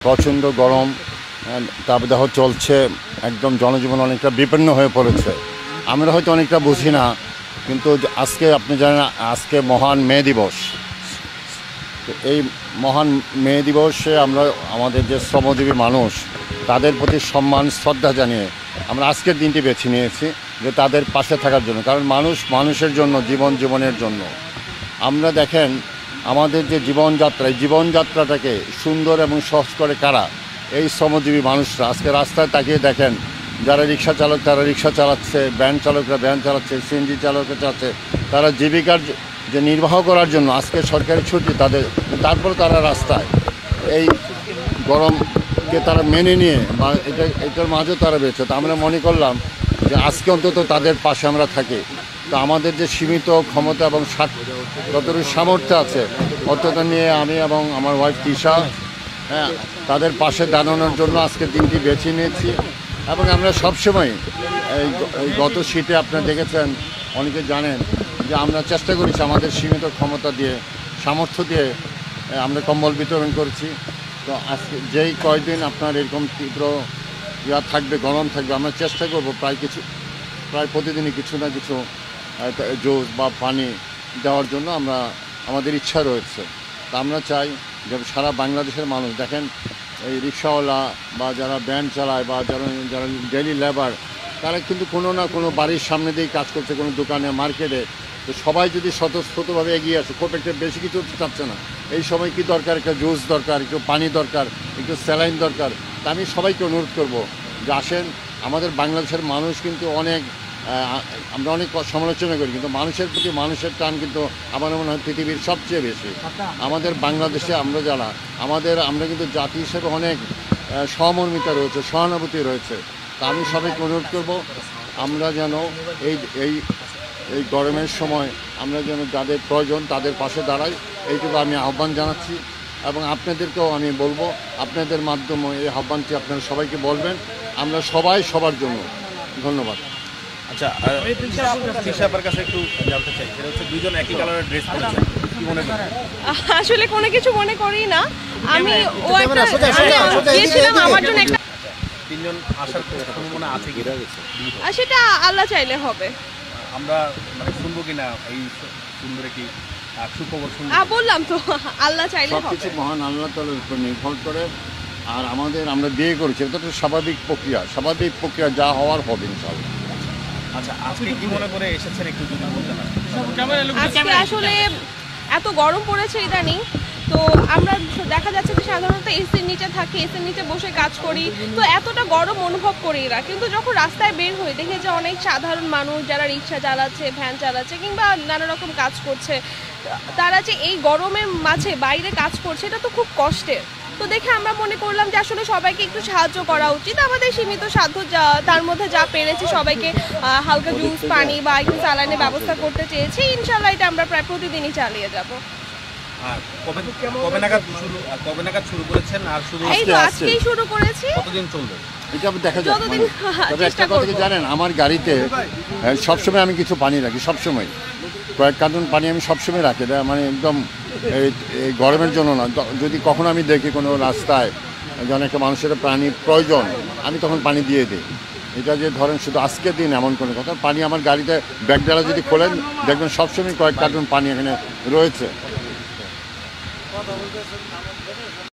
প্রচণ্ড গরম, তাপদাহ চলছে, একদম জনজীবন অনেকটা বিপন্ন হয়ে পড়েছে। আমরা হয়তো অনেকটা বুঝি না, কিন্তু আজকে আপনি জানেন আজকে মহান মে দিবস। এই মহান মে দিবসে আমরা আমাদের যে শ্রমজীবী মানুষ তাদের প্রতি সম্মান শ্রদ্ধা জানিয়ে আমরা আজকের দিনটি বেছে নিয়েছি, যে তাদের পাশে থাকার জন্য। কারণ মানুষ মানুষের জন্য, জীবনের জন্য। আমরা দেখেন আমাদের যে জীবনযাত্রাটাকে সুন্দর এবং সহজ করে কারা? এই শ্রমজীবী মানুষরা। আজকে রাস্তায় তাকিয়ে দেখেন, যারা রিক্সা চালক তারা রিক্সা চালাচ্ছে, ভ্যান চালকরা ভ্যান চালাচ্ছে, সিএনজি চালকরা চালাচ্ছে। তারা জীবিকার যে নির্বাহ করার জন্য আজকে সরকারি ছুটি তাদের, তারপর তারা রাস্তায় এই গরমকে তারা মেনে নিয়ে বা এটার মাঝেও তারা বেঁচে। তো আমরা মনে করলাম যে আজকে অন্তত তাদের পাশে আমরা থাকি। তো আমাদের যে সীমিত ক্ষমতা এবং যতটুকু সামর্থ্য আছে অতটা নিয়ে আমি এবং আমার ওয়াইফ তিশা, তাদের পাশে দাঁড়ানোর জন্য আজকের দিনটি বেছে নিয়েছি। এবং আমরা সবসময় এই গত শীতে আপনারা দেখেছেন, অনেকে জানেন যে আমরা চেষ্টা করেছি আমাদের সীমিত ক্ষমতা দিয়ে, সামর্থ্য দিয়ে আমরা কম্বল বিতরণ করেছি। তো আজকে যেই কয়দিন আপনার এরকম তীব্র থাকবে, গরম থাকবে, আমরা চেষ্টা করব প্রায় প্রতিদিনই কিছু না কিছু জুস বা পানি দেওয়ার জন্য আমাদের ইচ্ছা রয়েছে। তা আমরা চাই যে সারা বাংলাদেশের মানুষ দেখেন, এই রিক্সাওয়ালা বা যারা ভ্যান চালায় বা যারা ডেইলি লেবার, তারা কিন্তু কোনো না কোনো বাড়ির সামনে দিয়েই কাজ করছে, কোনো দোকানে, মার্কেটে। তো সবাই যদি স্বতঃস্ফূর্তভাবে এগিয়ে আসে, খুব একটা বেশি কিছু চাচ্ছে না। এই সময় কি দরকার? একটা জুস দরকার, একটু পানি দরকার, একটু স্যালাইন দরকার। তা আমি সবাইকে অনুরোধ করব যে আসেন। আমাদের বাংলাদেশের মানুষ কিন্তু আমরা অনেক সমালোচনা করি, কিন্তু মানুষের প্রতি মানুষের টান কিন্তু আমার মনে হয় পৃথিবীর সবচেয়ে বেশি। আমাদের বাংলাদেশে আমরা কিন্তু জাতি হিসেবে অনেক সহমর্মিতা রয়েছে, সহানুভূতি রয়েছে। তা আমি সবাইকে অনুরোধ করব, আমরা যেন এই গরমের সময় আমরা যেন যাদের প্রয়োজন তাদের পাশে দাঁড়াই, এইটুকু আমি আহ্বান জানাচ্ছি। এবং আপনাদেরকেও আমি বলবো, আপনাদের মাধ্যমে এই আহ্বানটি আপনারা সবাইকে বলবেন। আমরা সবাই সবার জন্য। ধন্যবাদ। আচ্ছা, তিশার কাছে একটু জানতে চাই, সেটা হচ্ছে দুইজন একই কালারের ড্রেস পরেছেন, কি মনে করেন? আসলে কোনো কিছু মনে করি না আমি। গিয়েছিলাম আমার জন্য একটা, তিনজন আসার সম্ভাবনা আছে কি? সেটা আল্লাহ চাইলে হবে। আমরা মানে শুনবো কিনা এই সুন্দর কি সুখবর শুনবো? বললাম তো, আল্লাহ চাইলে হবে। সবকিছু মহান আল্লাহ তাআলার উপর নির্ভর করে। আর আমরা বিয়ে করেছি, এটা তো স্বাভাবিক প্রক্রিয়া, যা হওয়ার হবে ইনশাআল্লাহ। আচ্ছা, আজকে কি মনে করে এসেছেন একটু যদি বলতেন? আজকে আসলে এত গরম পড়েছে ইদানিং, তো আমরা দেখা যাচ্ছে যে সাধারণত এসির নিচে থাকি, এসির নিচে বসে কাজ করি, তো এতটা গরম অনুভব করি না। কিন্তু যখন রাস্তায় বের হই দেখে যে অনেক সাধারণ মানুষ যারা রিক্সা চালাচ্ছে, ভ্যান চালাচ্ছে কিংবা নানা রকম কাজ করছে, তারা যে এই গরমের মাঝে বাইরে কাজ করছে, এটা তো খুব কষ্টের। তো দেখে আমরা মনে করলাম যে আসলে সবাইকে একটু সাহায্য করা উচিত। আমাদের সীমিত সাধ্য তার মধ্যে যা পেরেছি সবাইকে হালকা জুস, পানি বা একটু স্যালাইনের ব্যবস্থা করতে চেয়েছি। ইনশাআল্লাহ এটা আমরা প্রায় প্রতিদিনই চালিয়ে যাব। কবে নাগাদ শুরু করেছেন? আর শুধু আজকেই শুরু করেছি। কতদিন চলবে এটা দেখা যাক। তবে একটা কথা কি জানেন, আমার গাড়িতে সবসময় আমি কিছু পানি রাখি, সবসময় কয়েক কার্টন পানি আমি সবসময় রাখি। মানে একদম এই গরমের জন্য না, যদি কখনো আমি দেখি কোনো রাস্তায় যেন একটা মানুষের পানি প্রয়োজন, আমি তখন পানি দিয়ে দিই। এটা যে ধরেন শুধু আজকের দিন এমন কোনো কথা, পানি আমার গাড়িতে ব্যাগডালা যদি খোলেন দেখবেন সবসময় কয়েক কার্টন পানি এখানে রয়েছে।